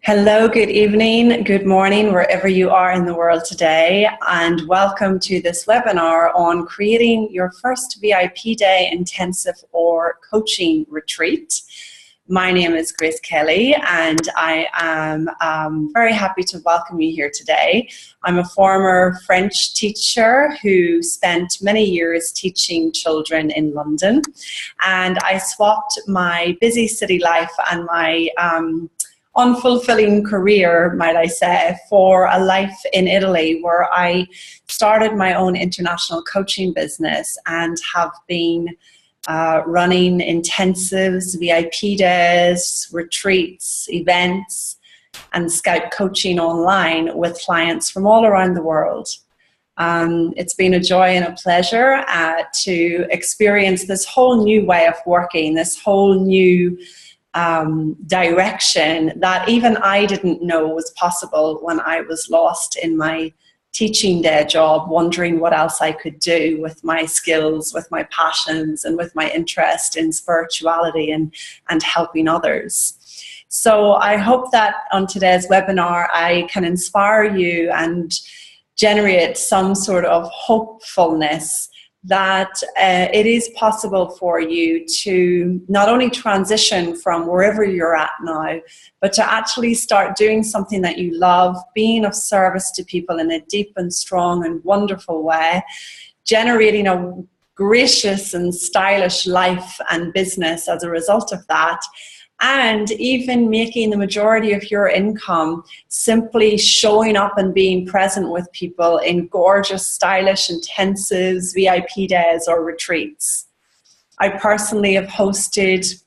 Hello, good evening, good morning, wherever you are in the world today, and welcome to this webinar on creating your first VIP Day intensive or coaching retreat. My name is Grace Kelly, and I am very happy to welcome you here today. I'm a former French teacher who spent many years teaching children in London, and I swapped my busy city life and my unfulfilling career, might I say, for a life in Italy where I started my own international coaching business and have been running intensives, VIP days, retreats, events, and Skype coaching online with clients from all around the world. It's been a joy and a pleasure to experience this whole new way of working, this whole new direction that even I didn't know was possible when I was lost in my teaching day job, wondering what else I could do with my skills, with my passions, and with my interest in spirituality and helping others. So I hope that on today's webinar I can inspire you and generate some sort of hopefulness that it is possible for you to not only transition from wherever you're at now, but to actually start doing something that you love, being of service to people in a deep and strong and wonderful way, generating a gracious and stylish life and business as a result of that, and even making the majority of your income simply showing up and being present with people in gorgeous, stylish, intensives, VIP days or retreats. I personally have hosted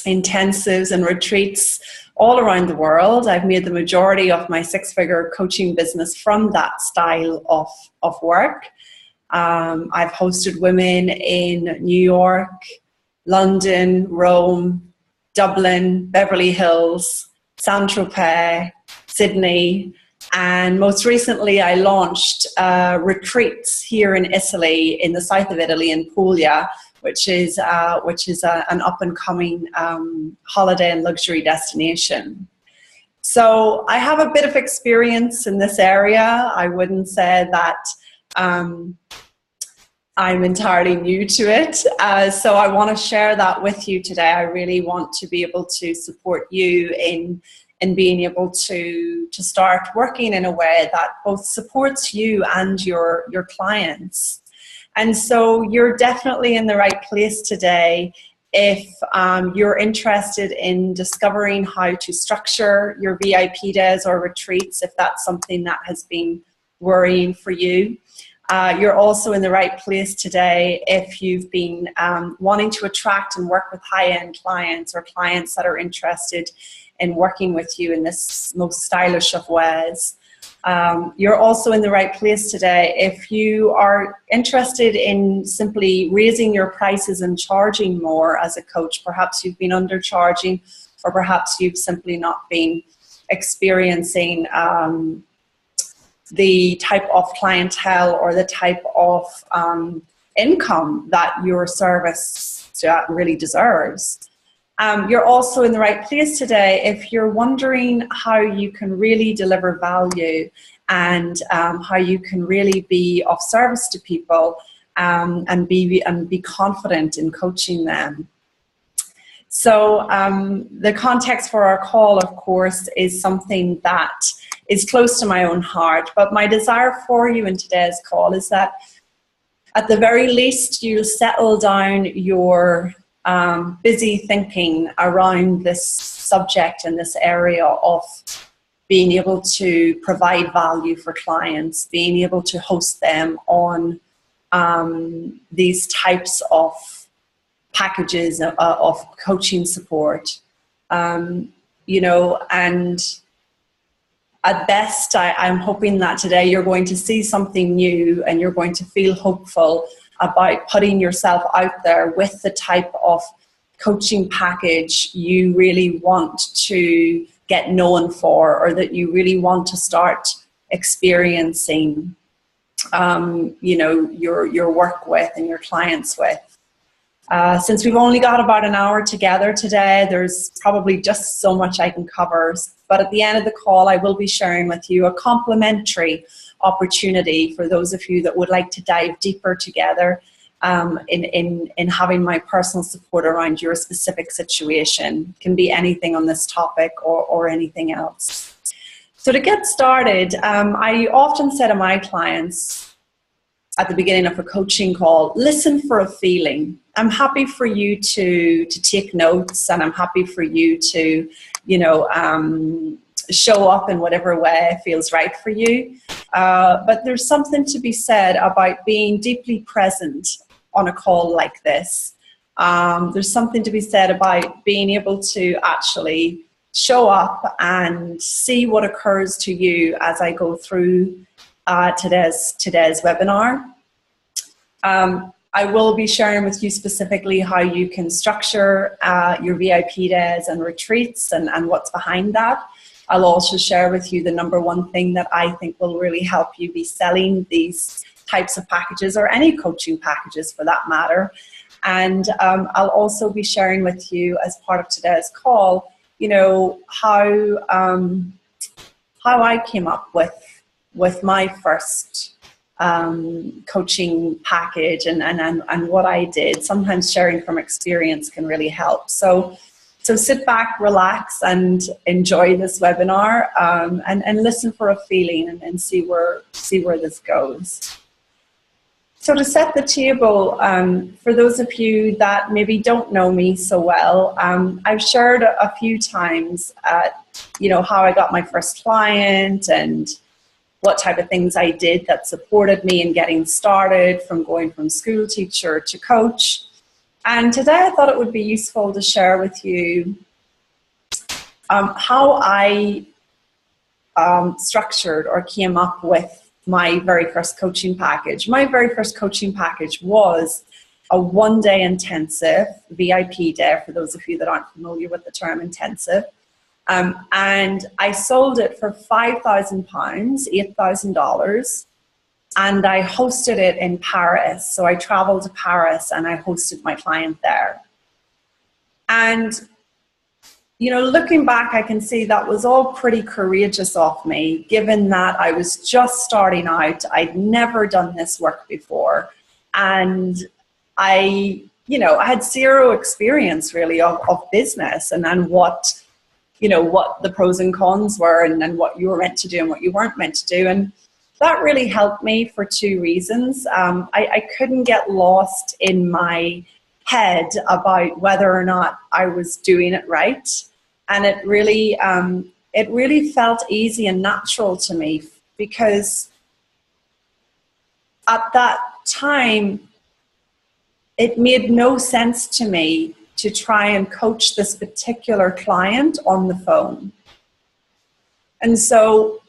intensives and retreats all around the world. I've made the majority of my six-figure coaching business from that style of work. I've hosted women in New York, London, Rome, Dublin, Beverly Hills, Saint-Tropez, Sydney, and most recently I launched retreats here in Italy, in the south of Italy, in Puglia, which is an up-and-coming holiday and luxury destination. So I have a bit of experience in this area. I wouldn't say that I'm entirely new to it, so I want to share that with you today. I really want to be able to support you in being able to start working in a way that both supports you and your clients. And so you're definitely in the right place today if you're interested in discovering how to structure your VIP days or retreats, if that's something that has been worrying for you. You're also in the right place today if you've been wanting to attract and work with high-end clients or clients that are interested in working with you in this most stylish of ways. You're also in the right place today if you are interested in simply raising your prices and charging more as a coach. Perhaps you've been undercharging, or perhaps you've simply not been experiencing the type of clientele or the type of income that your service really deserves. You're also in the right place today if you're wondering how you can really deliver value and how you can really be of service to people and be confident in coaching them. So the context for our call, of course, is something that is close to my own heart. But my desire for you in today's call is that at the very least you'll settle down your busy thinking around this subject and this area of being able to provide value for clients, being able to host them on these types of packages of coaching support, you know, and at best, I'm hoping that today you're going to see something new and you're going to feel hopeful about putting yourself out there with the type of coaching package you really want to get known for, or that you really want to start experiencing, you know, your work with and your clients with. Since we've only got about an hour together today, there's probably just so much I can cover. But at the end of the call, I will be sharing with you a complimentary opportunity for those of you that would like to dive deeper together in having my personal support around your specific situation. It can be anything on this topic or anything else. So to get started, I often say to my clients at the beginning of a coaching call, listen for a feeling. I'm happy for you to take notes, and I'm happy for you to, show up in whatever way feels right for you. But there's something to be said about being deeply present on a call like this. There's something to be said about being able to actually show up and see what occurs to you as I go through today's webinar. I will be sharing with you specifically how you can structure your VIP days and retreats and what's behind that. I'll also share with you the #1 thing that I think will really help you be selling these types of packages, or any coaching packages for that matter. And I'll also be sharing with you, as part of today's call, how I came up with my first coaching package and what I did. Sometimes sharing from experience can really help. So sit back, relax, and enjoy this webinar, and listen for a feeling and see where this goes. So to set the table, for those of you that maybe don't know me so well, I've shared a few times, how I got my first client and what type of things I did that supported me in getting started, from going from school teacher to coach. And today I thought it would be useful to share with you how I structured or came up with my very first coaching package. My very first coaching package was a 1-day intensive VIP day, for those of you that aren't familiar with the term intensive. And I sold it for £5,000, $8,000, and I hosted it in Paris. So I traveled to Paris and I hosted my client there. And, looking back, I can see that was all pretty courageous of me, given that I was just starting out. I'd never done this work before. And I had zero experience really of business and what the pros and cons were, and what you were meant to do and what you weren't meant to do. And that really helped me for 2 reasons. I couldn't get lost in my head about whether or not I was doing it right. And it really felt easy and natural to me, because at that time, it made no sense to me to try and coach this particular client on the phone. And so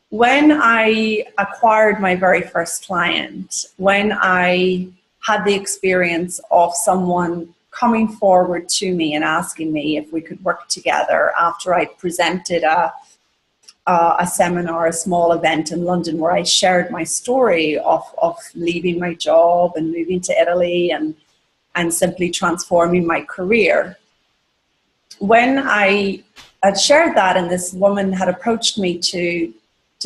when I acquired my very first client, when I had the experience of someone coming forward to me and asking me if we could work together after I presented a seminar, a small event in London, where I shared my story of leaving my job and moving to Italy and simply transforming my career. When I had shared that, and this woman had approached me to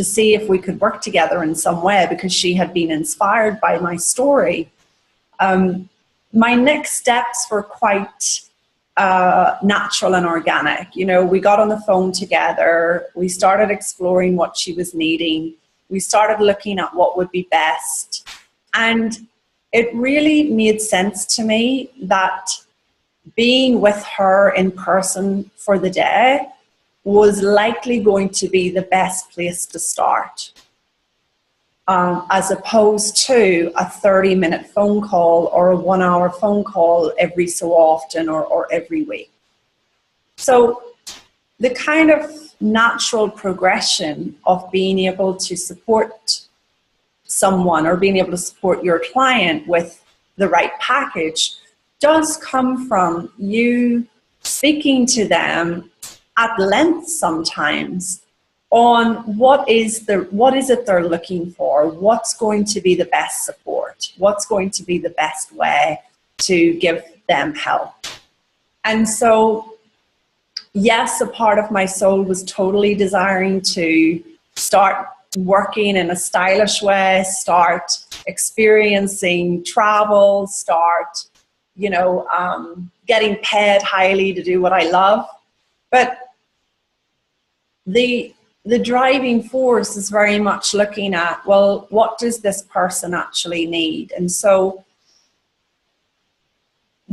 see if we could work together in some way, because she had been inspired by my story, my next steps were quite natural and organic. We got on the phone together, we started exploring what she was needing, we started looking at what would be best, and it really made sense to me that being with her in person for the day was likely going to be the best place to start, as opposed to a 30-minute phone call or a 1-hour phone call every so often or every week. So the kind of natural progression of being able to support someone, or being able to support your client with the right package, does come from you speaking to them at length sometimes on what is it they're looking for, what's going to be the best support, what's going to be the best way to give them help. And so, yes, a part of my soul was totally desiring to start working in a stylish way, start experiencing travel, start, getting paid highly to do what I love. But the driving force is very much looking at, well, what does this person actually need? And so,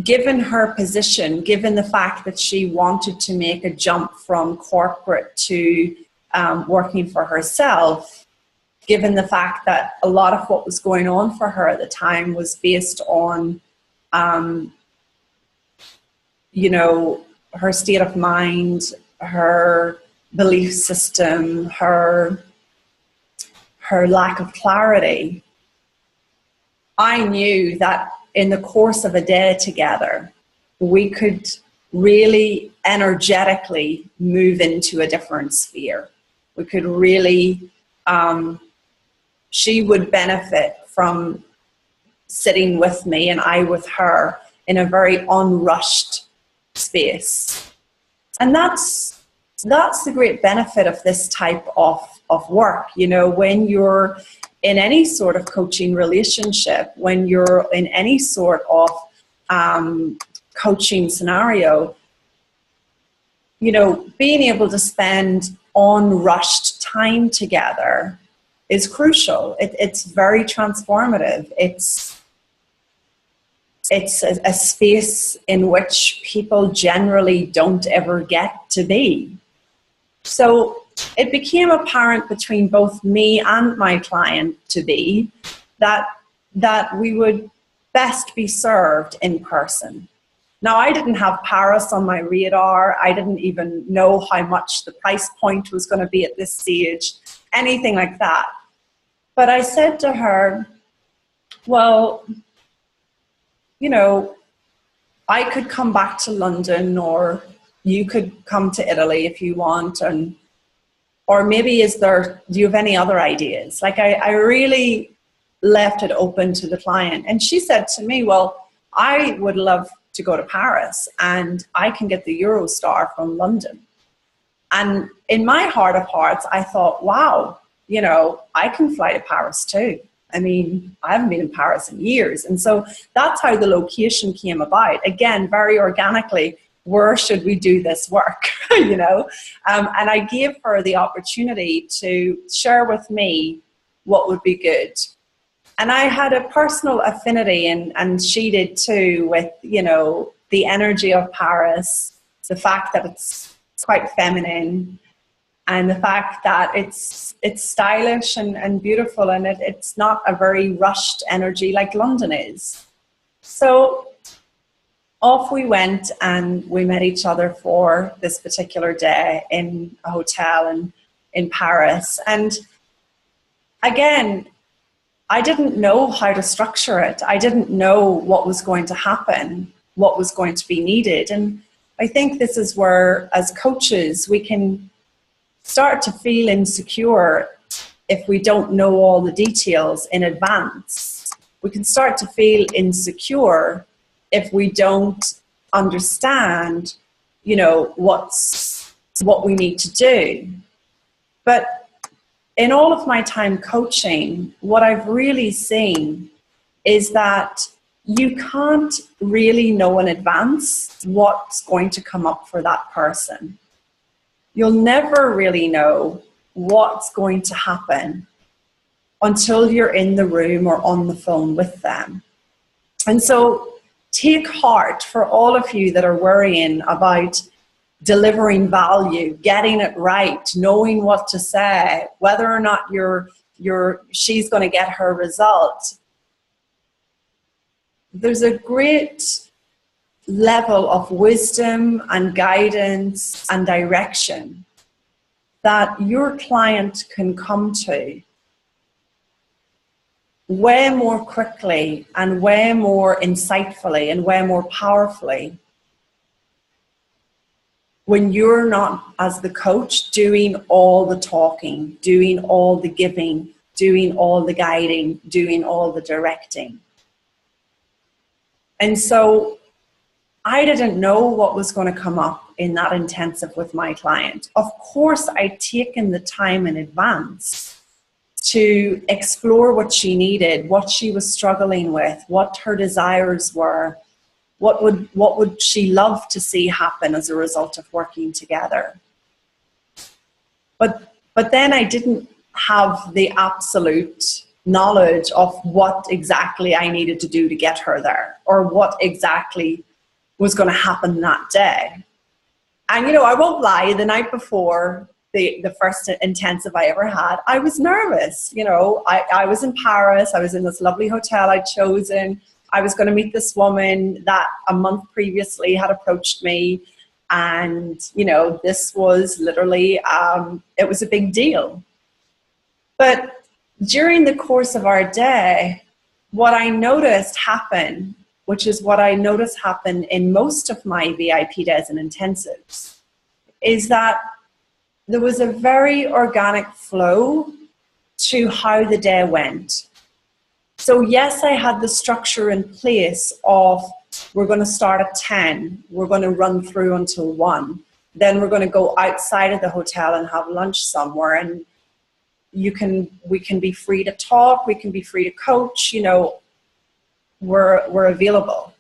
given her position, given the fact that she wanted to make a jump from corporate to working for herself, given the fact that a lot of what was going on for her at the time was based on, her state of mind, her belief system, her lack of clarity, I knew that in the course of a day together, we could really energetically move into a different sphere. We could really, she would benefit from sitting with me and I with her in a very unrushed space. And that's the great benefit of this type of work. When you're in any sort of coaching relationship, when you're in any sort of coaching scenario, being able to spend unrushed time together is crucial. It's very transformative. It's a space in which people generally don't ever get to be. So it became apparent between both me and my client to be that we would best be served in person. Now, I didn't have Paris on my radar. I didn't even know how much the price point was going to be at this stage, anything like that. But I said to her, well, I could come back to London, or you could come to Italy if you want, or maybe do you have any other ideas? Like I really left it open to the client. And she said to me, well, I would love to go to Paris and I can get the Eurostar from London. And in my heart of hearts, I thought, wow, I can fly to Paris too. I mean, I haven't been in Paris in years. And so that's how the location came about. Again, very organically, where should we do this work? And I gave her the opportunity to share with me what would be good. And I had a personal affinity, and she did too, with, the energy of Paris, the fact that it's quite feminine, and the fact that it's stylish and beautiful, and it's not a very rushed energy like London is. So off we went, and we met each other for this particular day in a hotel in Paris. And again, I didn't know how to structure it. I didn't know what was going to happen, what was going to be needed. And I think this is where, as coaches, we can start to feel insecure if we don't know all the details in advance. We can start to feel insecure if we don't understand, what we need to do. But in all of my time coaching, what I've really seen is that you can't really know in advance what's going to come up for that person. You'll never really know what's going to happen until you're in the room or on the phone with them. And so take heart for all of you that are worrying about delivering value, getting it right, knowing what to say, whether or not she's going to get her result. There's a great level of wisdom and guidance and direction that your client can come to way more quickly and way more insightfully and way more powerfully when you're not, as the coach, doing all the talking, doing all the giving, doing all the guiding, doing all the directing. And so I didn't know what was going to come up in that intensive with my client. Of course, I'd taken the time in advance to explore what she needed, what she was struggling with, what her desires were, what would she love to see happen as a result of working together. But then I didn't have the absolute knowledge of what exactly I needed to do to get her there, or what exactly was going to happen that day. And, you know, I won't lie, the night before the first intensive I ever had, I was nervous. You know, I was in Paris. I was in this lovely hotel I'd chosen. I was going to meet this woman that a month previously had approached me. And, you know, this was literally, it was a big deal. But during the course of our day, what I noticed happen, which is what I noticed happen in most of my VIP days and intensives, is that there was a very organic flow to how the day went. So yes, I had the structure in place of, we're going to start at 10, we're going to run through until 1, then we're going to go outside of the hotel and have lunch somewhere, and we can be free to talk, we can be free to coach, you know, we're available.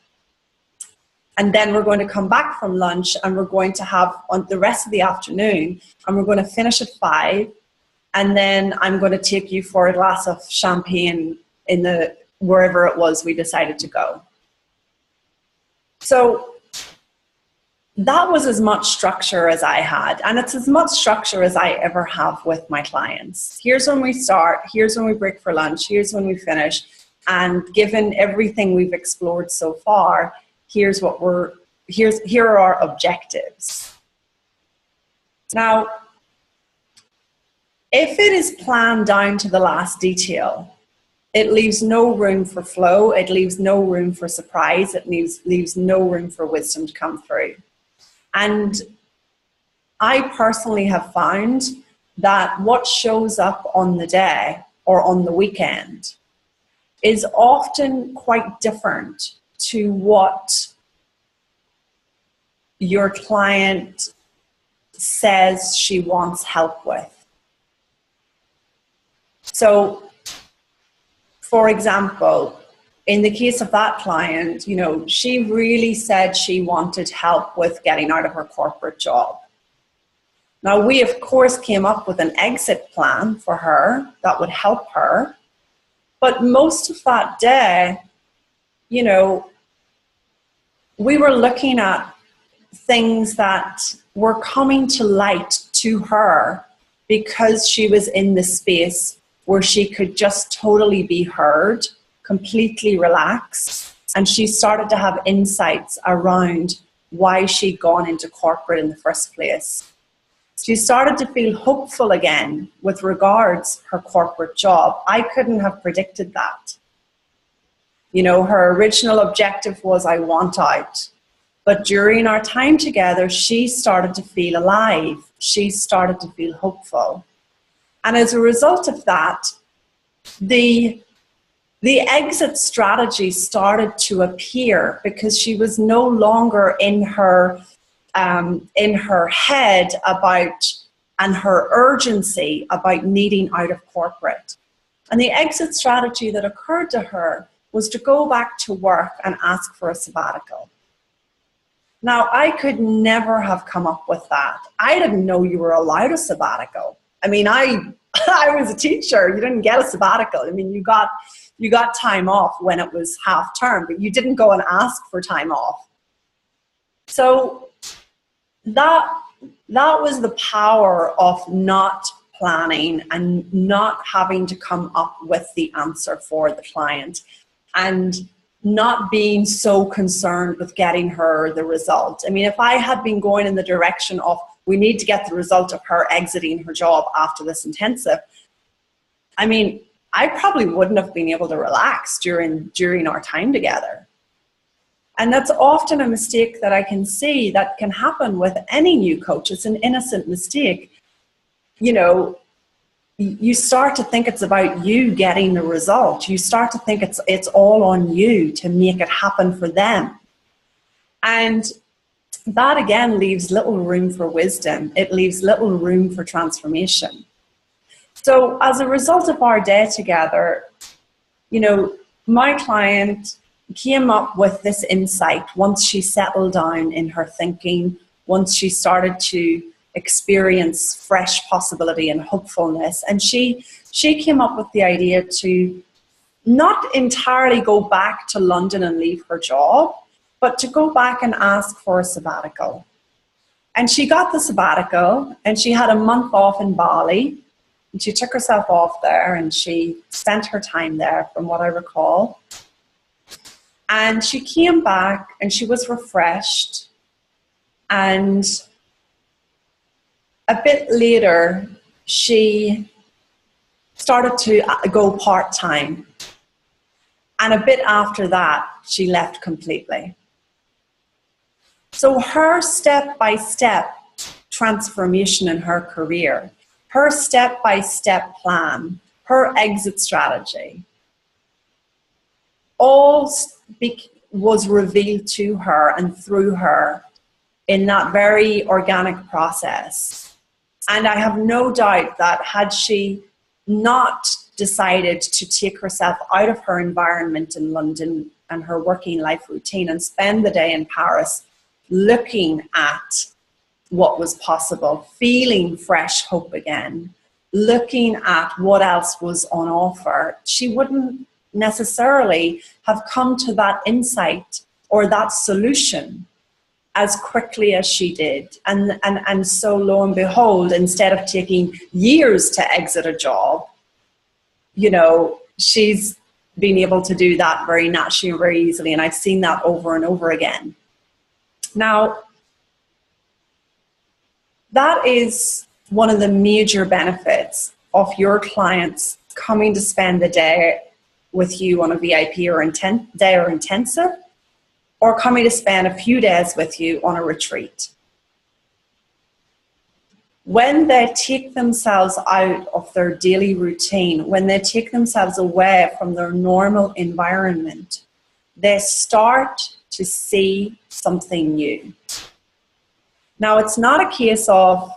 And then we're going to come back from lunch, and we're going to have on the rest of the afternoon, and we're going to finish at 5, and then I'm going to take you for a glass of champagne in the wherever it was we decided to go. So that was as much structure as I had, and it's as much structure as I ever have with my clients. Here's when we start, here's when we break for lunch, here's when we finish, and given everything we've explored so far, here are our objectives. Now, if it is planned down to the last detail, it leaves no room for flow, it leaves no room for surprise, it leaves no room for wisdom to come through. And I personally have found that what shows up on the day or on the weekend is often quite different to what your client says she wants help with. So, for example, in the case of that client, you know, she really said she wanted help with getting out of her corporate job. Now, we of course came up with an exit plan for her that would help her, but most of that day, you know, we were looking at things that were coming to light to her because she was in the space where she could just totally be heard, completely relax, and she started to have insights around why she'd gone into corporate in the first place. She started to feel hopeful again with regards her corporate job. I couldn't have predicted that. You know, her original objective was, I want out. But during our time together, she started to feel alive. She started to feel hopeful. And as a result of that, the exit strategy started to appear because she was no longer in her head about, and her urgency about needing out of corporate. And the exit strategy that occurred to her was to go back to work and ask for a sabbatical. Now, I could never have come up with that. I didn't know you were allowed a sabbatical. I mean, I was a teacher. You didn't get a sabbatical. I mean, you got time off when it was half term, but you didn't go and ask for time off. So that was the power of not planning and not having to come up with the answer for the client, and not being so concerned with getting her the result. I mean, if I had been going in the direction of, we need to get the result of her exiting her job after this intensive, I mean, I probably wouldn't have been able to relax during our time together. And that's often a mistake that I can see that can happen with any new coach. It's an innocent mistake. You know, you start to think it's about you getting the result. You start to think it's all on you to make it happen for them. And that again leaves little room for wisdom. It leaves little room for transformation. So as a result of our day together, you know, my client came up with this insight once she settled down in her thinking, once she started to experience fresh possibility and hopefulness. And she came up with the idea to not entirely go back to London and leave her job, but to go back and ask for a sabbatical. And she got the sabbatical, and she had a month off in Bali, and she took herself off there and she spent her time there, from what I recall. And she came back and she was refreshed, and a bit later she started to go part-time, and a bit after that she left completely. So her step-by-step transformation in her career, her step-by-step plan, her exit strategy, all was revealed to her and through her in that very organic process. And I have no doubt that had she not decided to take herself out of her environment in London and her working life routine and spend the day in Paris looking at what was possible, feeling fresh hope again, looking at what else was on offer, she wouldn't necessarily have come to that insight or that solution as quickly as she did. And so lo and behold, instead of taking years to exit a job, you know, she's been able to do that very naturally and very easily. And I've seen that over and over again. Now, that is one of the major benefits of your clients coming to spend the day with you on a VIP or day or intensive, or coming to spend a few days with you on a retreat. When they take themselves out of their daily routine, when they take themselves away from their normal environment, they start to see something new. Now, it's not a case of,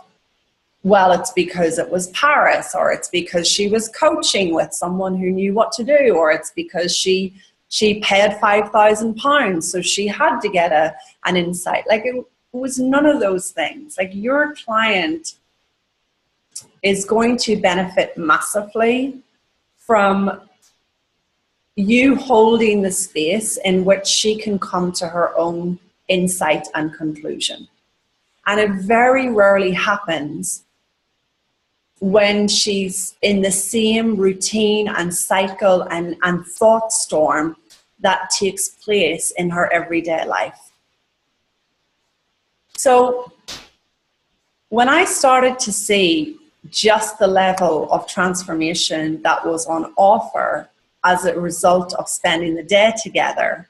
well, it's because it was Paris, or it's because she was coaching with someone who knew what to do, or it's because she paid £5,000, so she had to get an insight. Like, it was none of those things. Like, your client is going to benefit massively from you holding the space in which she can come to her own insight and conclusion. And it very rarely happens when she's in the same routine and cycle and thought storm that takes place in her everyday life. So when I started to see just the level of transformation that was on offer as a result of spending the day together,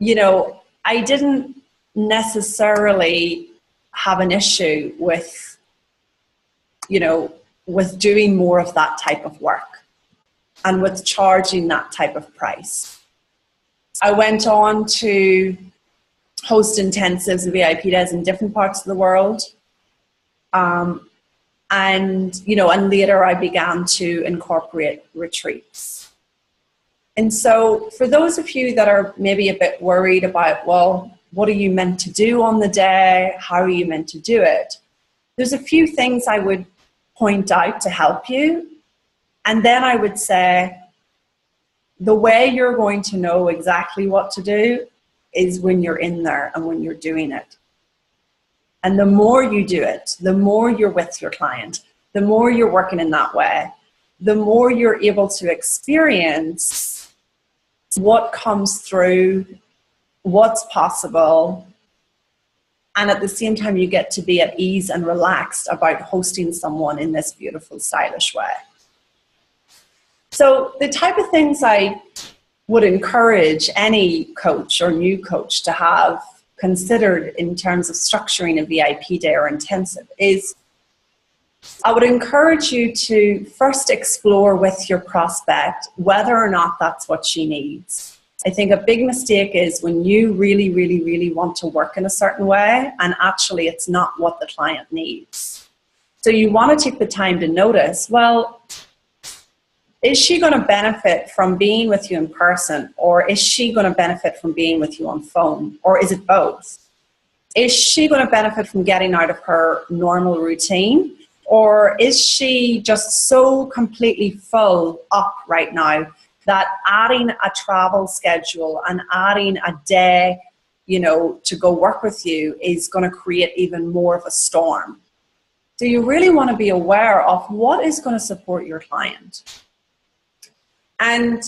you know, I didn't necessarily have an issue with, you know, with doing more of that type of work and with charging that type of price. I went on to host intensives and VIP days in different parts of the world. And, you know, and later I began to incorporate retreats. And so for those of you that are maybe a bit worried about, well, what are you meant to do on the day? How are you meant to do it? There's a few things I would point out to help you. And then I would say the way you're going to know exactly what to do is when you're in there and when you're doing it. And the more you do it, the more you're with your client, the more you're working in that way, the more you're able to experience what comes through, what's possible, and at the same time you get to be at ease and relaxed about hosting someone in this beautiful, stylish way. So the type of things I would encourage any coach or new coach to have considered in terms of structuring a VIP day or intensive is I would encourage you to first explore with your prospect whether or not that's what she needs. I think a big mistake is when you really, really, really want to work in a certain way and actually it's not what the client needs. So you want to take the time to notice, well, is she going to benefit from being with you in person, or is she going to benefit from being with you on phone, or is it both? Is she going to benefit from getting out of her normal routine, or is she just so completely full up right now that adding a travel schedule and adding a day, you know, to go work with you is going to create even more of a storm? So you really want to be aware of what is going to support your client. And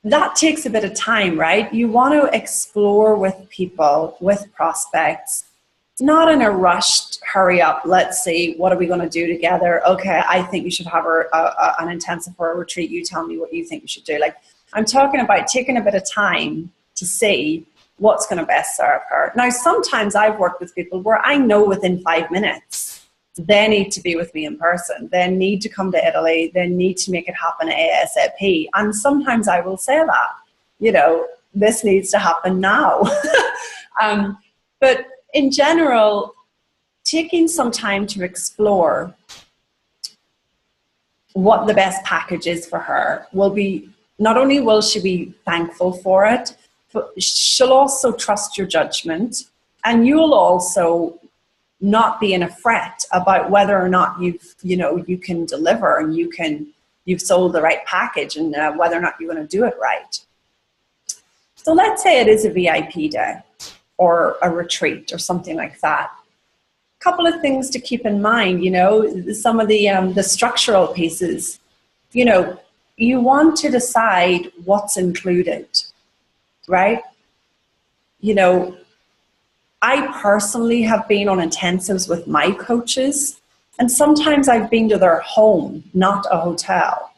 that takes a bit of time, right? You want to explore with people, with prospects, not in a rushed, hurry up, let's see, what are we going to do together? Okay, I think you should have an intensive or a retreat. You tell me what you think you should do. Like, I'm talking about taking a bit of time to see what's going to best serve her. Now, sometimes I've worked with people where I know within 5 minutes they need to be with me in person. They need to come to Italy. They need to make it happen ASAP. And sometimes I will say that, you know, this needs to happen now. But in general, taking some time to explore what the best package is for her will be, not only will she be thankful for it, but she'll also trust your judgment, and you'll also not be in a fret about whether or not you can deliver and you've sold the right package, and whether or not you're going to do it right. So let's say it is a VIP day or a retreat or something like that. A couple of things to keep in mind, you know, some of the structural pieces. You know, you want to decide what's included, right? You know, I personally have been on intensives with my coaches, and sometimes I've been to their home, not a hotel.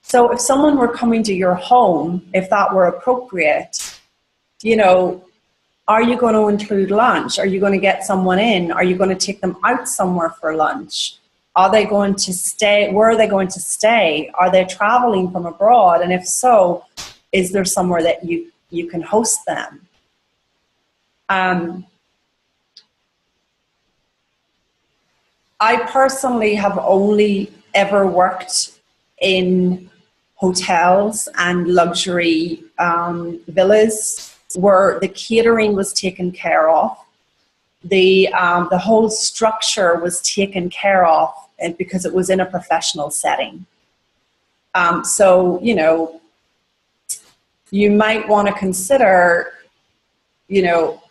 So if someone were coming to your home, if that were appropriate, you know, are you going to include lunch? Are you going to get someone in? Are you going to take them out somewhere for lunch? Are they going to stay? Where are they going to stay? Are they traveling from abroad? And if so, is there somewhere that you can host them? I personally have only ever worked in hotels and luxury villas where the catering was taken care of. The whole structure was taken care of because it was in a professional setting. So, you know, you might want to consider, you know,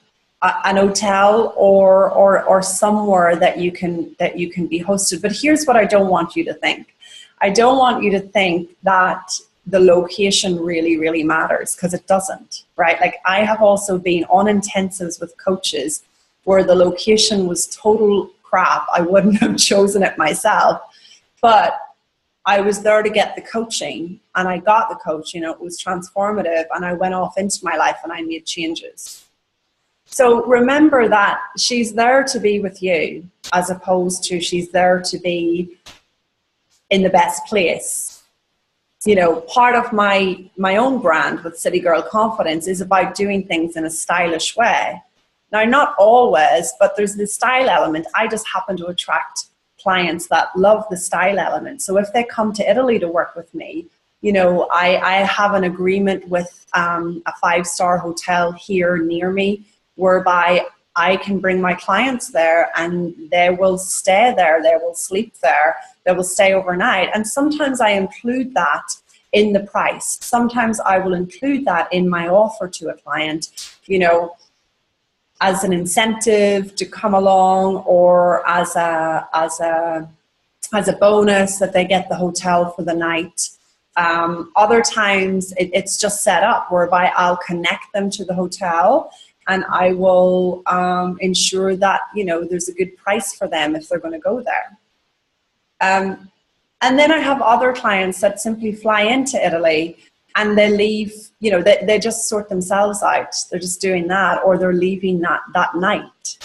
an hotel or somewhere that you can be hosted. But here's what I don't want you to think. I don't want you to think that the location really, really matters, because it doesn't, right? Like, I have also been on intensives with coaches where the location was total crap. I wouldn't have chosen it myself, but I was there to get the coaching, and I got the coach. You know, it was transformative, and I went off into my life and I made changes. So remember that she's there to be with you, as opposed to she's there to be in the best place. You know, part of my own brand with City Girl Confidence is about doing things in a stylish way. Now, not always, but there's the style element. I just happen to attract clients that love the style element. So if they come to Italy to work with me, you know, I have an agreement with a 5-star hotel here near me, whereby I can bring my clients there and they will stay there, they will sleep there, they will stay overnight. And sometimes I include that in the price. Sometimes I will include that in my offer to a client, you know, as an incentive to come along, or as a bonus that they get the hotel for the night. Other times it's just set up whereby I'll connect them to the hotel, and I will ensure that, you know, there's a good price for them if they're going to go there. And then I have other clients that simply fly into Italy and they leave, you know, they just sort themselves out. They're just doing that, or they're leaving that night.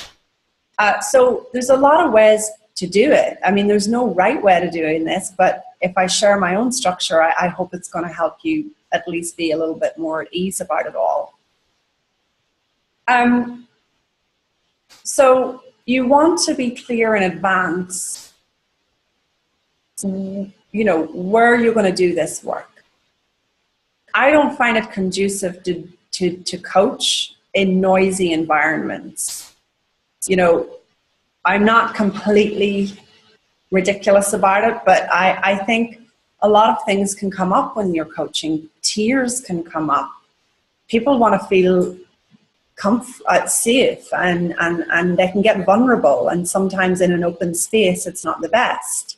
So there's a lot of ways to do it. I mean, there's no right way to doing this, but if I share my own structure, I hope it's going to help you at least be a little bit more at ease about it all. So you want to be clear in advance, you know, where you're going to do this work. I don't find it conducive to coach in noisy environments. You know, I'm not completely ridiculous about it, but I think a lot of things can come up when you're coaching. Tears can come up. People want to feel safe, and they can get vulnerable, and sometimes in an open space it's not the best.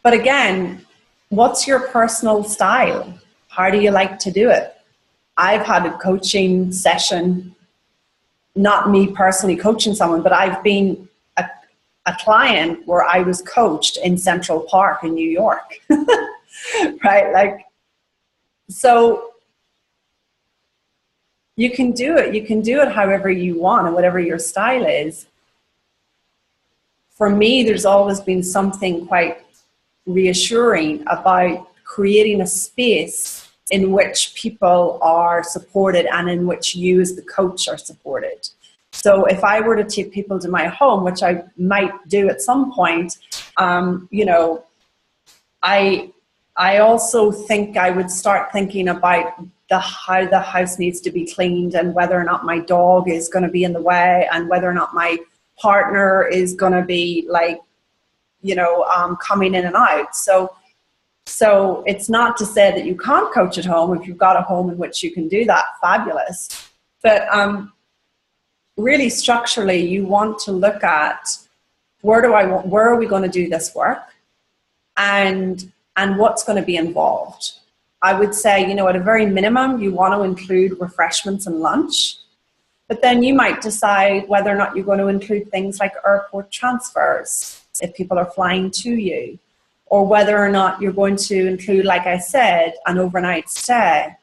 But again, what's your personal style? How do you like to do it? I've had a coaching session, not me personally coaching someone, but I've been a client where I was coached in Central Park in New York. Right? Like, so you can do it. You can do it however you want and whatever your style is. For me, there's always been something quite reassuring about creating a space in which people are supported and in which you as the coach are supported. So if I were to take people to my home, which I might do at some point, you know, I also think I would start thinking about how the house needs to be cleaned, and whether or not my dog is going to be in the way, and whether or not my partner is going to be, like, you know, coming in and out. So it's not to say that you can't coach at home. If you've got a home in which you can do that, fabulous. But really structurally, you want to look at where are we going to do this work, and what's going to be involved. I would say, you know, at a very minimum, you want to include refreshments and lunch. But then you might decide whether or not you're going to include things like airport transfers, if people are flying to you, or whether or not you're going to include, like I said, an overnight stay,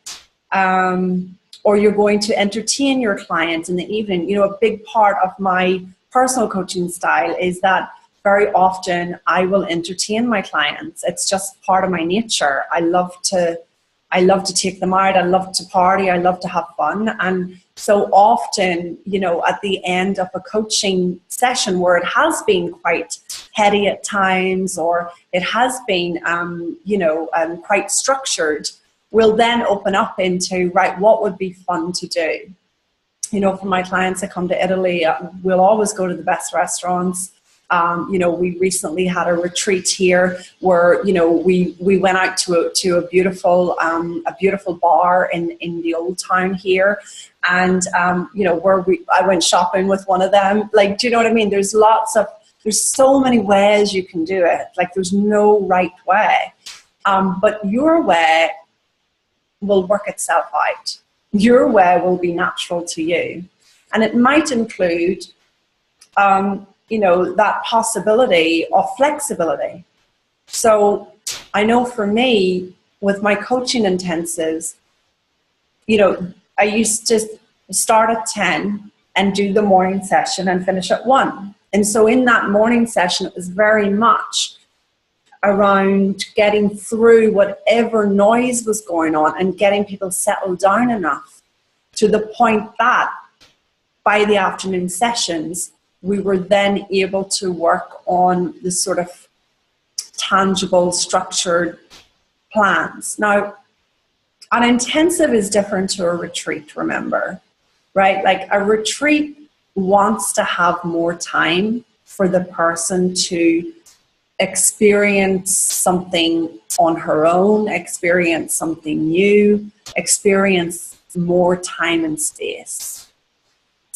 or you're going to entertain your client in the evening. You know, a big part of my personal coaching style is that very often I will entertain my clients. It's just part of my nature. I love to take them out. I love to party. I love to have fun. And so often, you know, at the end of a coaching session where it has been quite heady at times, or it has been, you know, quite structured, we'll then open up into, right, what would be fun to do? You know, for my clients that come to Italy, we'll always go to the best restaurants. You know, we recently had a retreat here where, you know, we went out to a beautiful bar in the old town here, and you know, where I went shopping with one of them. Like, do you know what I mean? There's so many ways you can do it. Like, there's no right way, but your way will work itself out. Your way will be natural to you, and it might include you know, that possibility of flexibility. So I know for me, with my coaching intensives, you know, I used to start at 10 and do the morning session and finish at 1. And so in that morning session, it was very much around getting through whatever noise was going on and getting people settled down enough to the point that by the afternoon sessions, we were then able to work on the sort of tangible, structured plans. Now, an intensive is different to a retreat, remember, right? Like, a retreat wants to have more time for the person to experience something on her own, experience something new, experience more time and space.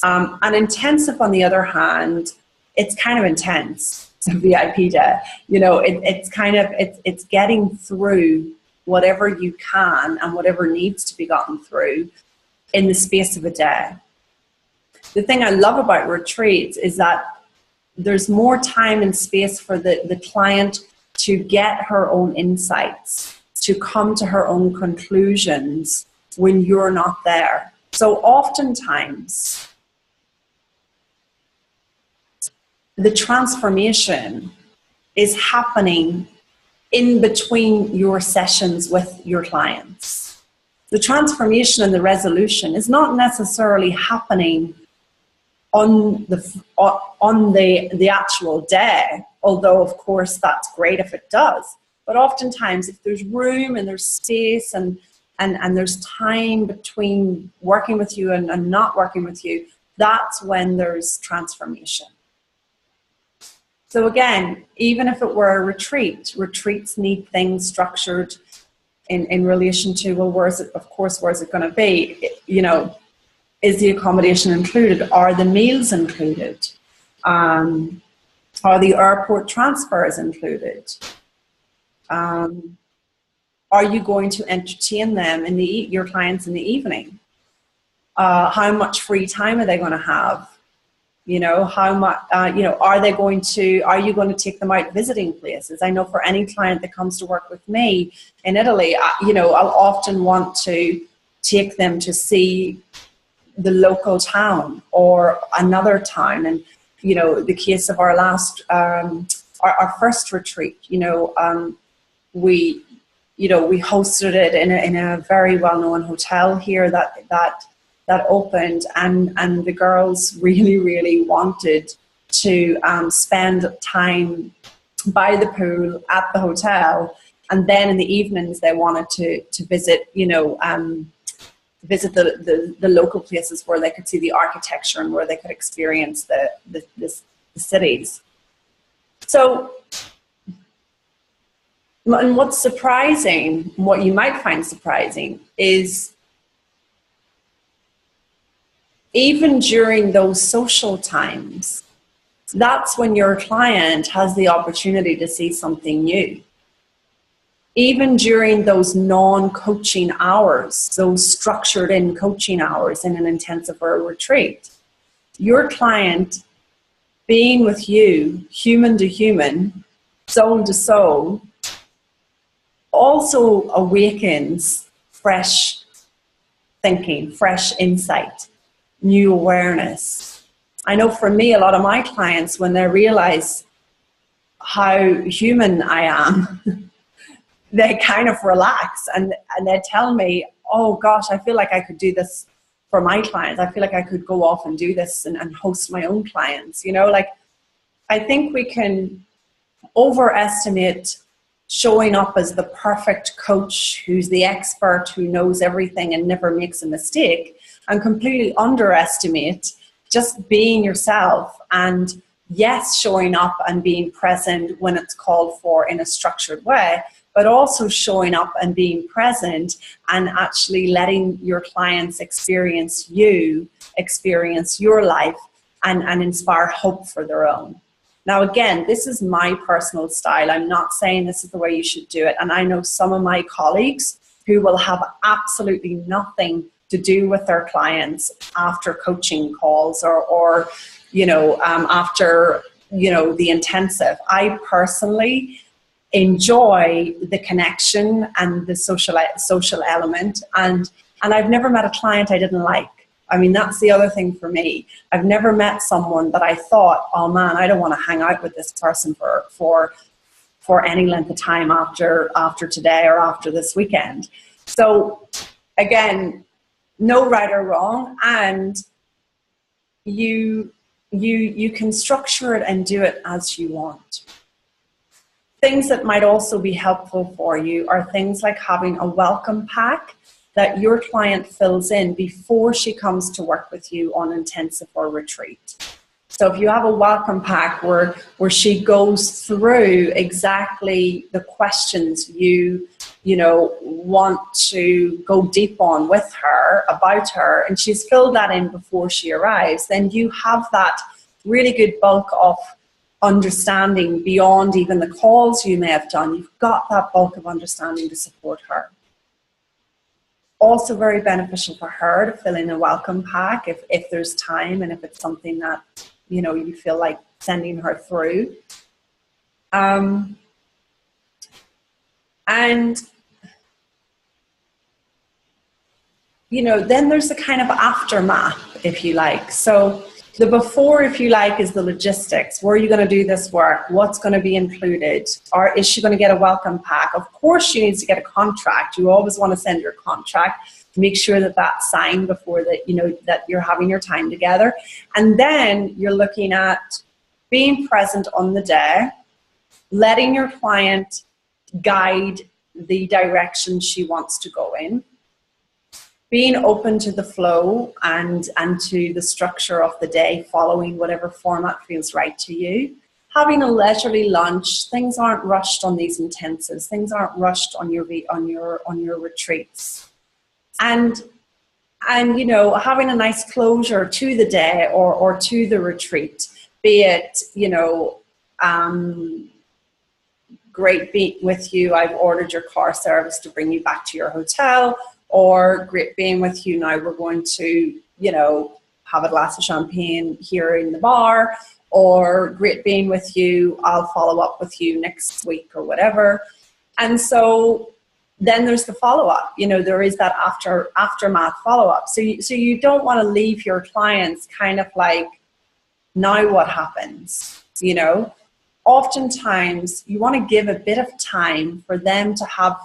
An intensive, on the other hand, it's kind of intense. It's a VIP day. You know, it's getting through whatever you can and whatever needs to be gotten through in the space of a day. The thing I love about retreats is that there's more time and space for the client to get her own insights, to come to her own conclusions when you're not there. So oftentimes, the transformation is happening in between your sessions with your clients. The transformation and the resolution is not necessarily happening on the actual day, although of course that's great if it does. But oftentimes if there's room and there's space and there's time between working with you and not working with you, that's when there's transformation. So again, even if it were a retreat, retreats need things structured in relation to, well, where's it going to be? You know, is the accommodation included? Are the meals included? Are the airport transfers included? Are you going to entertain them your clients in the evening? How much free time are they going to have? You know, how much, you know, are you going to take them out visiting places? I know for any client that comes to work with me in Italy, you know, I'll often want to take them to see the local town or another town. And, you know, the case of our last, our first retreat, you know, we hosted it in a very well-known hotel here that opened, and the girls really wanted to spend time by the pool at the hotel, and then in the evenings they wanted to visit, you know, visit the local places where they could see the architecture and where they could experience the cities. So, and what's surprising, what you might find surprising, is even during those social times, that's when your client has the opportunity to see something new. Even during those non-coaching hours, those structured in coaching hours in an intensive or a retreat, your client being with you, human to human, soul to soul, also awakens fresh thinking, fresh insight, new awareness. I know for me, a lot of my clients, when they realize how human I am, they kind of relax and they tell me, oh gosh, I feel like I could do this for my clients. I feel like I could go off and do this and host my own clients. You know, like, I think we can overestimate showing up as the perfect coach who's the expert, who knows everything and never makes a mistake, and completely underestimate just being yourself, and yes, showing up and being present when it's called for in a structured way, but also showing up and being present and actually letting your clients experience you, experience your life, and inspire hope for their own. Now, again, this is my personal style. I'm not saying this is the way you should do it. And I know some of my colleagues who will have absolutely nothing to do with their clients after coaching calls or you know, after, you know, the intensive. I personally enjoy the connection and the social element. And I've never met a client I didn't like. I mean, that's the other thing for me. I've never met someone that I thought, oh man, I don't want to hang out with this person for any length of time after today or after this weekend. So again, no right or wrong, and you can structure it and do it as you want. Things that might also be helpful for you are things like having a welcome pack that your client fills in before she comes to work with you on intensive or retreat. So if you have a welcome pack where she goes through exactly the questions you know, want to go deep on with her, about her, and she's filled that in before she arrives, then you have that really good bulk of understanding beyond even the calls you may have done. You've got that bulk of understanding to support her. Also very beneficial for her to fill in a welcome pack if there's time and if it's something that, you know, you feel like sending her through. And you know, then there's the kind of aftermath, if you like. So The before, if you like, is the logistics. Where are you going to do this work? What's going to be included? Or is she going to get a welcome pack? Of course she needs to get a contract. You always want to send your contract to make sure that that's signed before that, you know, that you're having your time together. And then you're looking at being present on the day, letting your client guide the direction she wants to go in, being open to the flow and to the structure of the day, following whatever format feels right to you, having a leisurely lunch. Things aren't rushed on these intensives. Things aren't rushed on your retreats, and you know, having a nice closure to the day or to the retreat, be it, you know, great being with you, I've ordered your car service to bring you back to your hotel, or great being with you, now we're going to, you know, have a glass of champagne here in the bar, or great being with you, I'll follow up with you next week or whatever. And so then there's the follow-up, you know, there is that aftermath follow-up. So you don't want to leave your clients kind of like, now what happens, you know? Oftentimes you want to give a bit of time for them to have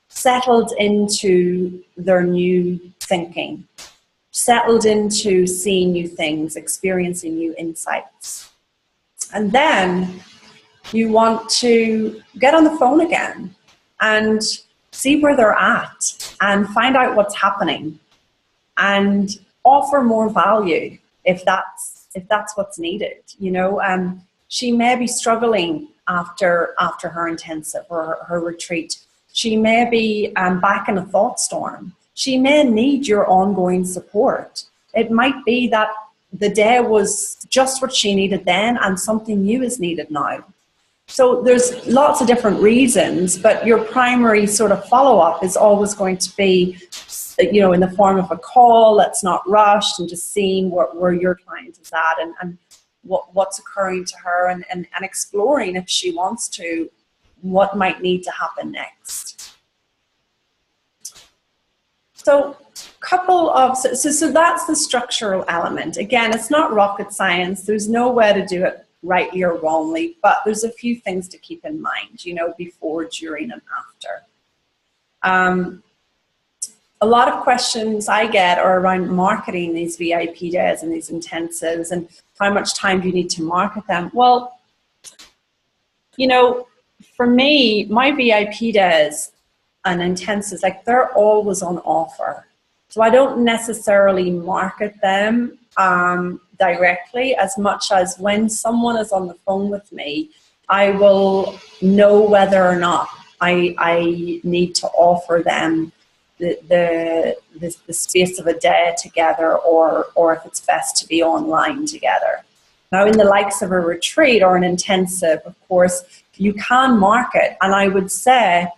settled into their new thinking, settled into seeing new things, experiencing new insights. And then you want to get on the phone again and see where they're at and find out what's happening and offer more value if that's what's needed, you know. She may be struggling after her intensive or her retreat. She may be back in a thought storm. She may need your ongoing support. It might be that the day was just what she needed then and something new is needed now. So there's lots of different reasons, but your primary sort of follow-up is always going to be, you know, in the form of a call that's not rushed and just seeing where your client is at and what's occurring to her and exploring, if she wants to, what might need to happen next. So so that's the structural element. Again, it's not rocket science. There's no way to do it rightly or wrongly, but there's a few things to keep in mind, you know, before, during, and after. A lot of questions I get are around marketing these VIP days and these intensives and how much time do you need to market them. Well, you know, for me, my VIP days and intensives, like, they're always on offer. So I don't necessarily market them directly, as much as when someone is on the phone with me, I will know whether or not I need to offer them the space of a day together, or if it's best to be online together. Now, in the likes of a retreat or an intensive, of course, you can market. And I would say,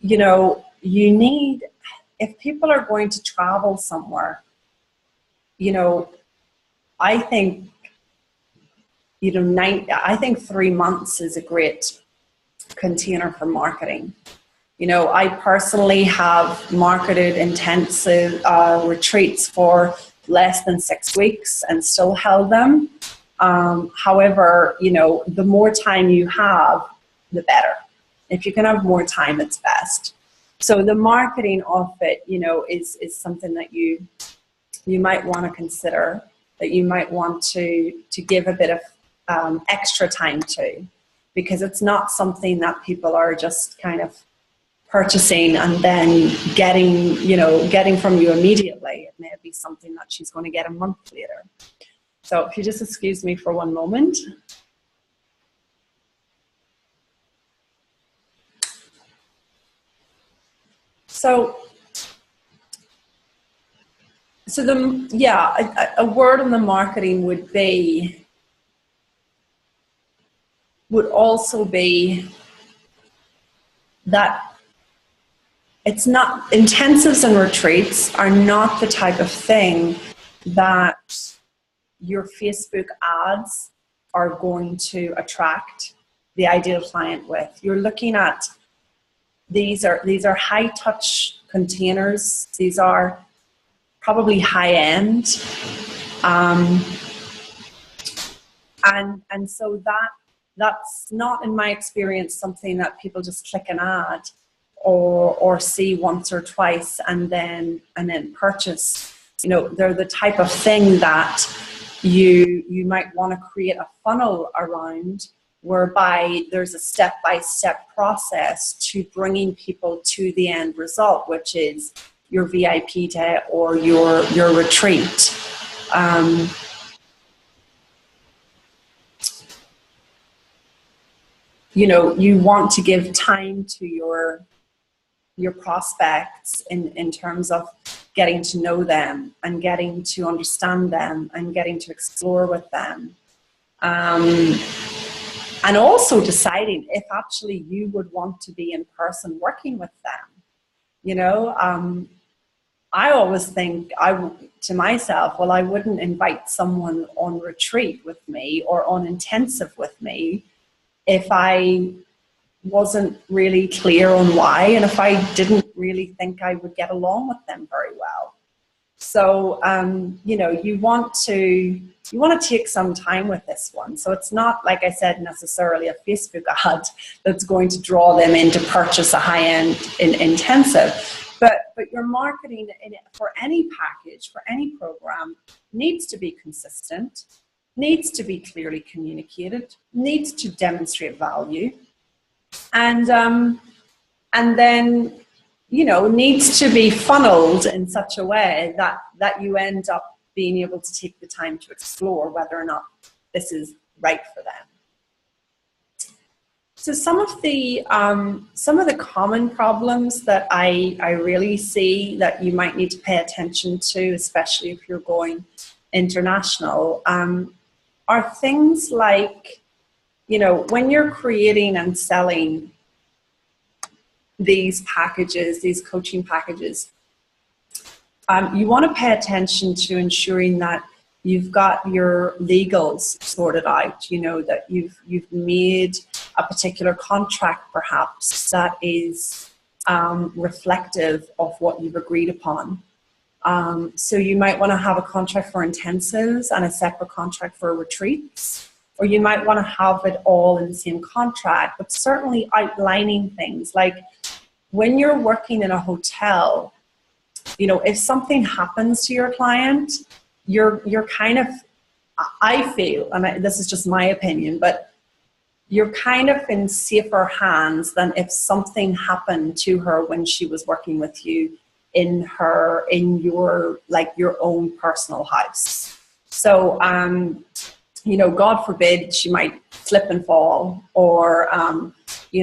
you know, you need, if people are going to travel somewhere, you know, I think, you know, I think 3 months is a great container for marketing. You know, I personally have marketed intensive retreats for less than 6 weeks and still held them. However, you know, the more time you have, the better. If you can have more time, it's best. So the marketing of it, you know, is something that you might want to consider, that you might want to give a bit of extra time to, because it's not something that people are just kind of purchasing and then getting from you immediately. It may be something that she's going to get a month later. So if you just excuse me for one moment. So a word on the marketing would also be that it's not, intensives and retreats are not the type of thing that your Facebook ads are going to attract the ideal client with. You're looking at, these are high touch containers. These are probably high end. And so that's not, in my experience, something that people just click an ad or see once or twice and then purchase. You know, they're the type of thing that you might want to create a funnel around, whereby there's a step-by-step process to bringing people to the end result, which is your VIP day or your retreat. You know, you want to give time to your prospects in terms of getting to know them and getting to understand them and getting to explore with them. And also deciding if actually you would want to be in person working with them. You know, I always think to myself, well, I wouldn't invite someone on retreat with me or on intensive with me if I wasn't really clear on why, and if I didn't really think I would get along with them very well. So, you know, you want to take some time with this one. So it's not, like I said, necessarily a Facebook ad that's going to draw them in to purchase a high-end intensive. But your marketing for any package, for any program, needs to be consistent, needs to be clearly communicated, needs to demonstrate value, and then, you know, needs to be funneled in such a way that you end up being able to take the time to explore whether or not this is right for them. So some of the common problems that I really see that you might need to pay attention to, especially if you're going international, are things like, you know, when you're creating and selling these packages, these coaching packages, you want to pay attention to ensuring that you've got your legals sorted out, you know, that you've made a particular contract perhaps that is reflective of what you've agreed upon. So you might want to have a contract for intensives and a separate contract for retreats, or you might want to have it all in the same contract, but certainly outlining things like when you're working in a hotel, you know, if something happens to your client, you're kind of, I feel, and this is just my opinion, but you're kind of in safer hands than if something happened to her when she was working with you in your own personal house. So, you know, God forbid she might slip and fall, or, she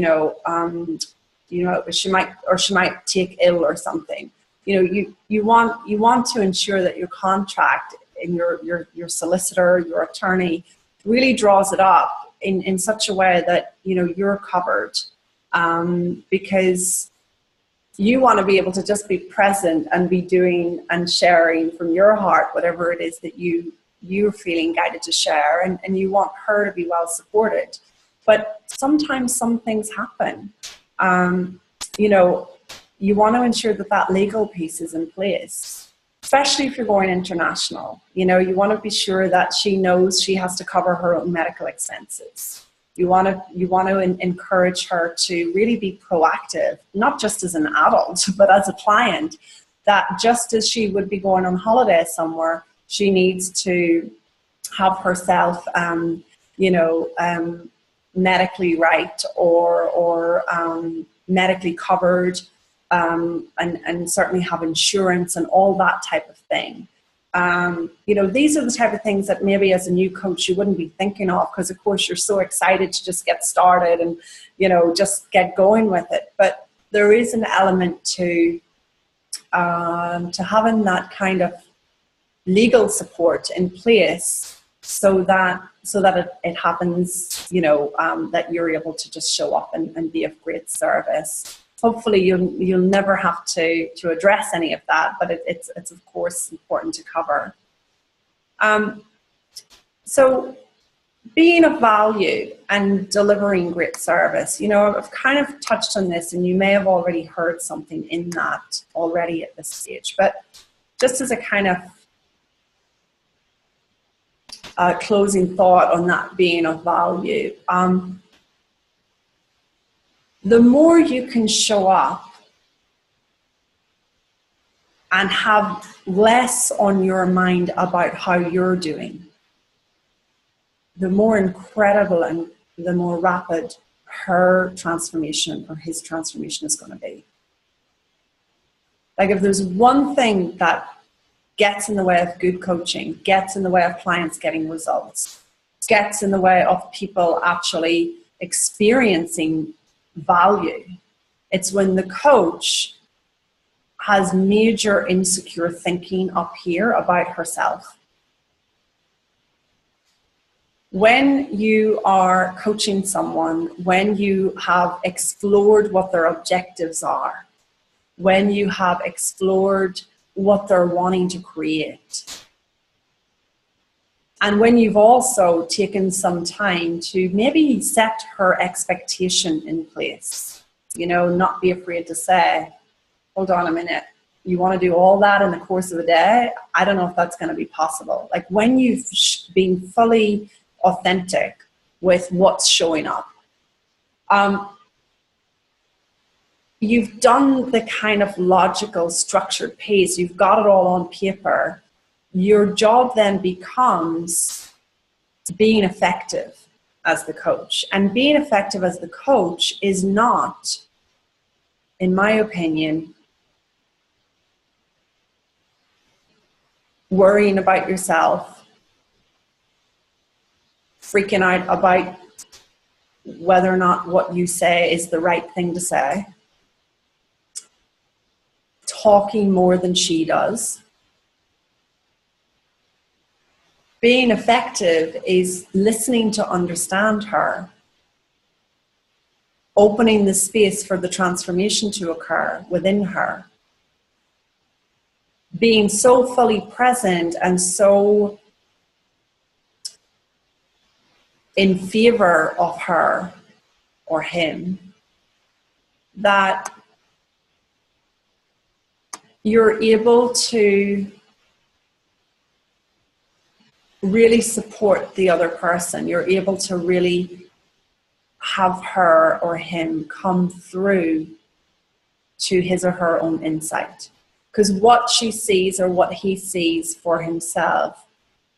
might take ill or something. You know, you want to ensure that your contract and your solicitor, your attorney really draws it up in such a way that, you know, you're covered, because you want to be able to just be present and be doing and sharing from your heart whatever it is that you're feeling guided to share, and you want her to be well supported. But sometimes some things happen. You know, you want to ensure that legal piece is in place, especially if you're going international. You know, you want to be sure that she knows she has to cover her own medical expenses. You want to encourage her to really be proactive, not just as an adult, but as a client, that just as she would be going on holiday somewhere, she needs to have herself, medically right or medically covered, and certainly have insurance and all that type of thing. You know, these are the type of things that maybe as a new coach you wouldn't be thinking of, because of course you're so excited to just get started and, you know, just get going with it. But there is an element to having that kind of legal support in place so that it happens, you know, that you're able to just show up and be of great service. Hopefully you'll never have to address any of that, but it's of course important to cover. So being of value and delivering great service, you know, I've kind of touched on this, and you may have already heard something in that already at this stage, but just as a kind of closing thought on that being of value. The more you can show up and have less on your mind about how you're doing, the more incredible and the more rapid her transformation or his transformation is going to be. Like, if there's one thing that gets in the way of good coaching, gets in the way of clients getting results, gets in the way of people actually experiencing value, it's when the coach has major insecure thinking up here about herself. When you are coaching someone, when you have explored what their objectives are, when you have explored what they're wanting to create, and when you've also taken some time to maybe set her expectation in place, you know, not be afraid to say, hold on a minute, you want to do all that in the course of a day? I don't know if that's going to be possible. Like, when you've been fully authentic with what's showing up, you've done the kind of logical, structured piece, you've got it all on paper. Your job then becomes being effective as the coach. And being effective as the coach is not, in my opinion, worrying about yourself, freaking out about whether or not what you say is the right thing to say, talking more than she does. Being effective is listening to understand her, opening the space for the transformation to occur within her, being so fully present and so in favor of her or him that you're able to really support the other person. You're able to really have her or him come through to his or her own insight. Because what she sees or what he sees for himself,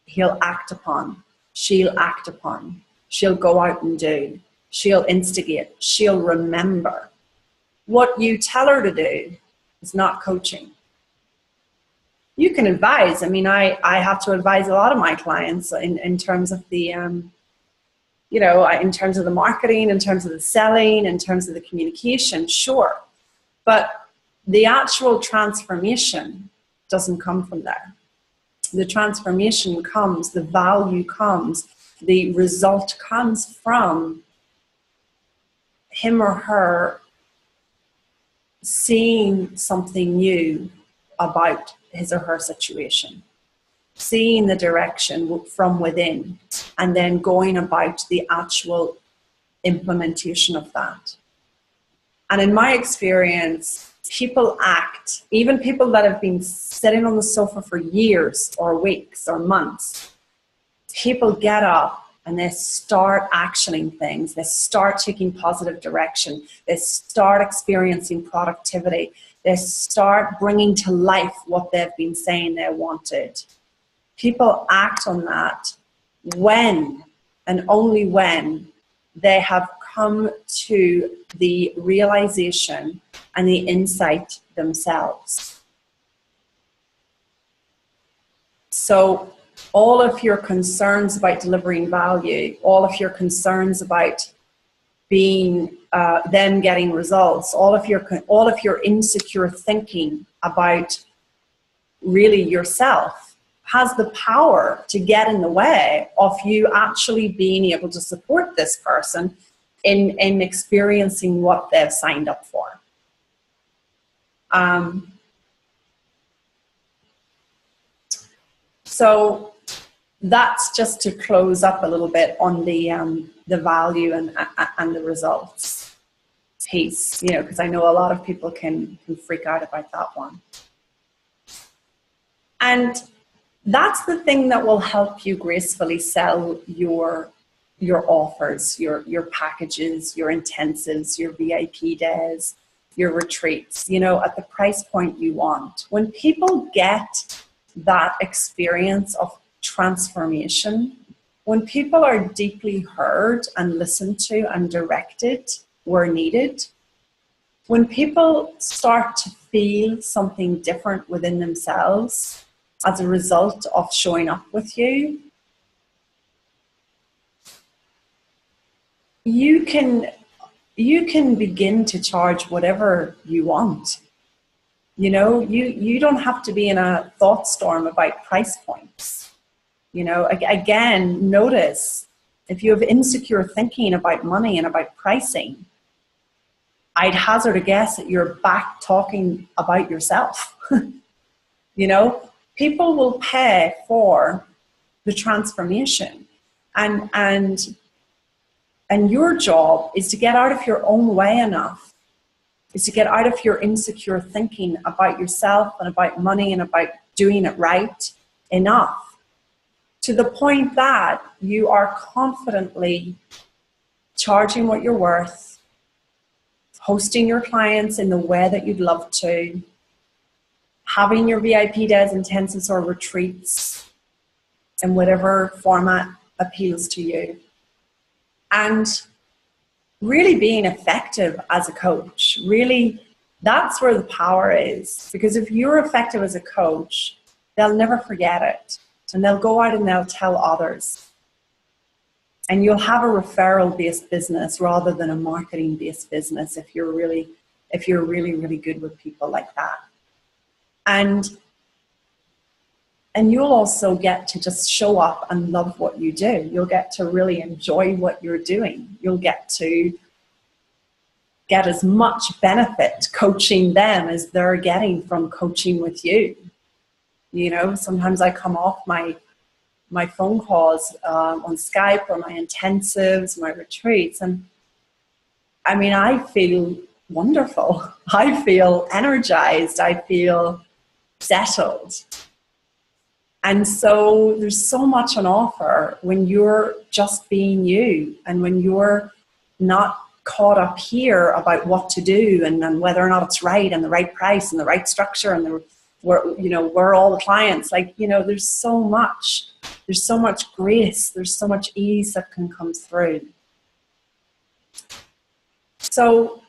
he'll act upon, she'll act upon, she'll go out and do, she'll instigate, she'll remember. What you tell her to do is not coaching. You can advise. I mean, I have to advise a lot of my clients in terms of the, you know, in terms of the marketing, in terms of the selling, in terms of the communication, sure. But the actual transformation doesn't come from there. The transformation comes, the value comes, the result comes from him or her seeing something new about his or her situation, seeing the direction from within, and then going about the actual implementation of that. And in my experience, people act, even people that have been sitting on the sofa for years or weeks or months, people get up and they start actioning things. They start taking positive direction. They start experiencing productivity. They start bringing to life what they've been saying they wanted. People act on that when and only when they have come to the realization and the insight themselves. So all of your concerns about delivering value, all of your concerns about being them getting results, all of your insecure thinking about really yourself has the power to get in the way of you actually being able to support this person in experiencing what they've signed up for. So that's just to close up a little bit on the value and the results piece, you know, because I know a lot of people can freak out about that one. And that's the thing that will help you gracefully sell your offers, your packages, your intensives, your VIP days, your retreats, you know, at the price point you want. When people get that experience of transformation, when people are deeply heard and listened to and directed where needed, when people start to feel something different within themselves as a result of showing up with you, you can begin to charge whatever you want. You know, you don't have to be in a thought storm about price points. You know, again, notice if you have insecure thinking about money and about pricing, I'd hazard a guess that you're back talking about yourself. You know, people will pay for the transformation, and your job is to get out of your own way enough, is to get out of your insecure thinking about yourself and about money and about doing it right enough, to the point that you are confidently charging what you're worth, hosting your clients in the way that you'd love to, having your VIP days, intensives, or retreats in whatever format appeals to you, and really being effective as a coach. Really, that's where the power is. Because if you're effective as a coach, they'll never forget it. And they'll go out and they'll tell others. And you'll have a referral-based business rather than a marketing-based business if you're really, really good with people like that. And you'll also get to just show up and love what you do. You'll get to really enjoy what you're doing. You'll get to get as much benefit coaching them as they're getting from coaching with you. You know, sometimes I come off my phone calls on Skype or my intensives, my retreats, and I mean, I feel wonderful. I feel energized. I feel settled. And so there's so much on offer when you're just being you, and when you're not caught up here about what to do and whether or not it's right and the right price and the right structure and where all the clients, like, you know, there's so much grace, there's so much ease that can come through. So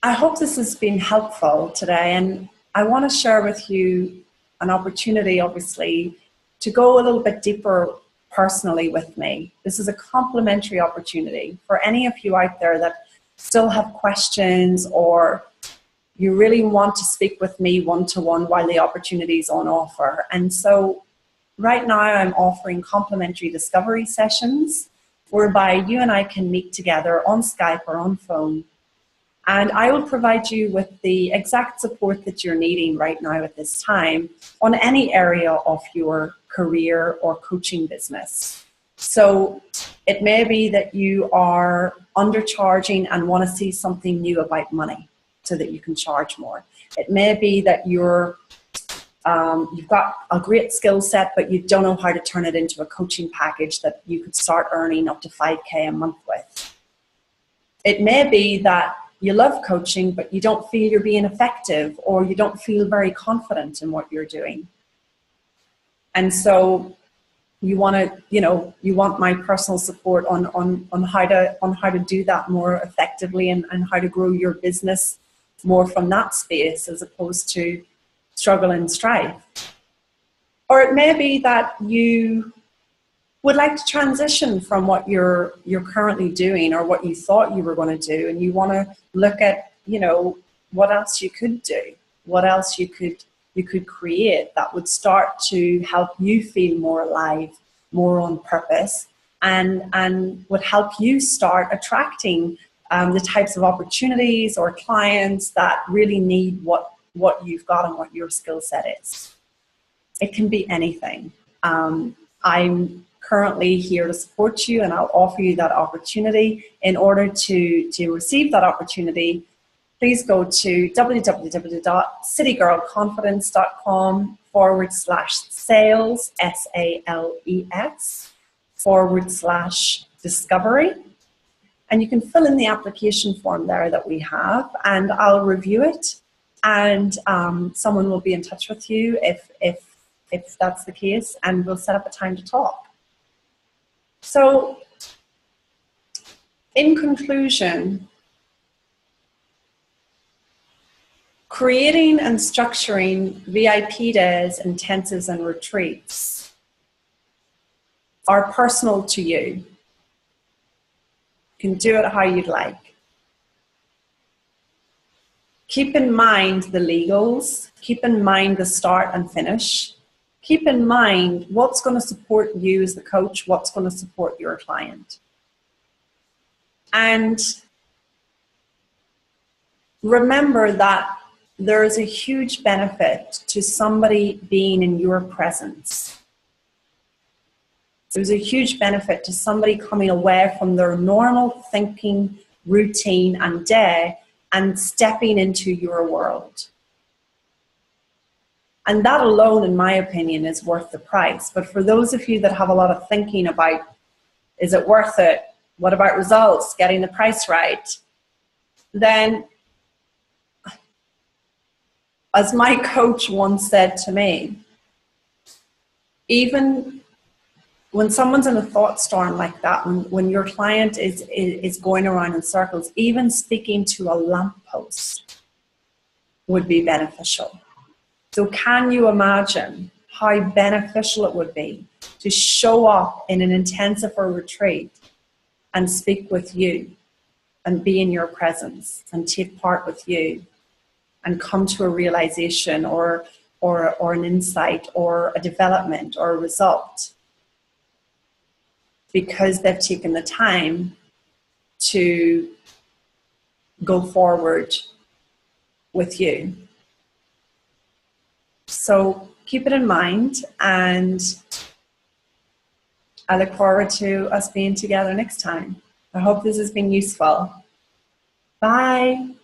I hope this has been helpful today, and I want to share with you an opportunity, obviously, to go a little bit deeper personally with me. This is a complimentary opportunity for any of you out there that still have questions, or you really want to speak with me one-to-one while the opportunity is on offer. And so right now I'm offering complimentary discovery sessions whereby you and I can meet together on Skype or on phone. And I will provide you with the exact support that you're needing right now at this time on any area of your career or coaching business. So it may be that you are undercharging and want to see something new about money so that you can charge more. It may be that you've got a great skill set, but you don't know how to turn it into a coaching package that you could start earning up to 5K a month with. It may be that you love coaching, but you don't feel you're being effective, or you don't feel very confident in what you're doing. And so you want to, you want my personal support on how to do that more effectively, and how to grow your business more from that space as opposed to struggle and strife. Or it may be that you would like to transition from what you're currently doing or what you thought you were going to do, and you want to look at, what else you could do, what else you could create that would start to help you feel more alive, more on purpose, and would help you start attracting the types of opportunities or clients that really need what you've got and what your skill set is. It can be anything. I'm currently here to support you, and I'll offer you that opportunity. In order to receive that opportunity, please go to www.citygirlconfidence.com sales, SALES /discovery. And you can fill in the application form there that we have, and I'll review it, and someone will be in touch with you if that's the case, and we'll set up a time to talk. So, in conclusion, creating and structuring VIP days, intensives, and retreats are personal to you. You can do it how you'd like. Keep in mind the legals, keep in mind the start and finish. Keep in mind what's going to support you as the coach, what's going to support your client. And remember that there is a huge benefit to somebody being in your presence. There's a huge benefit to somebody coming away from their normal thinking, routine, and day and stepping into your world. And that alone, in my opinion, is worth the price. But for those of you that have a lot of thinking about, is it worth it? What about results? Getting the price right? Then, as my coach once said to me, even when someone's in a thought storm like that, when your client is going around in circles, even speaking to a lamppost would be beneficial. So can you imagine how beneficial it would be to show up in an intensive or retreat and speak with you and be in your presence and take part with you and come to a realization or an insight or a development or a result because they've taken the time to go forward with you. So keep it in mind, and I look forward to us being together next time. I hope this has been useful. Bye.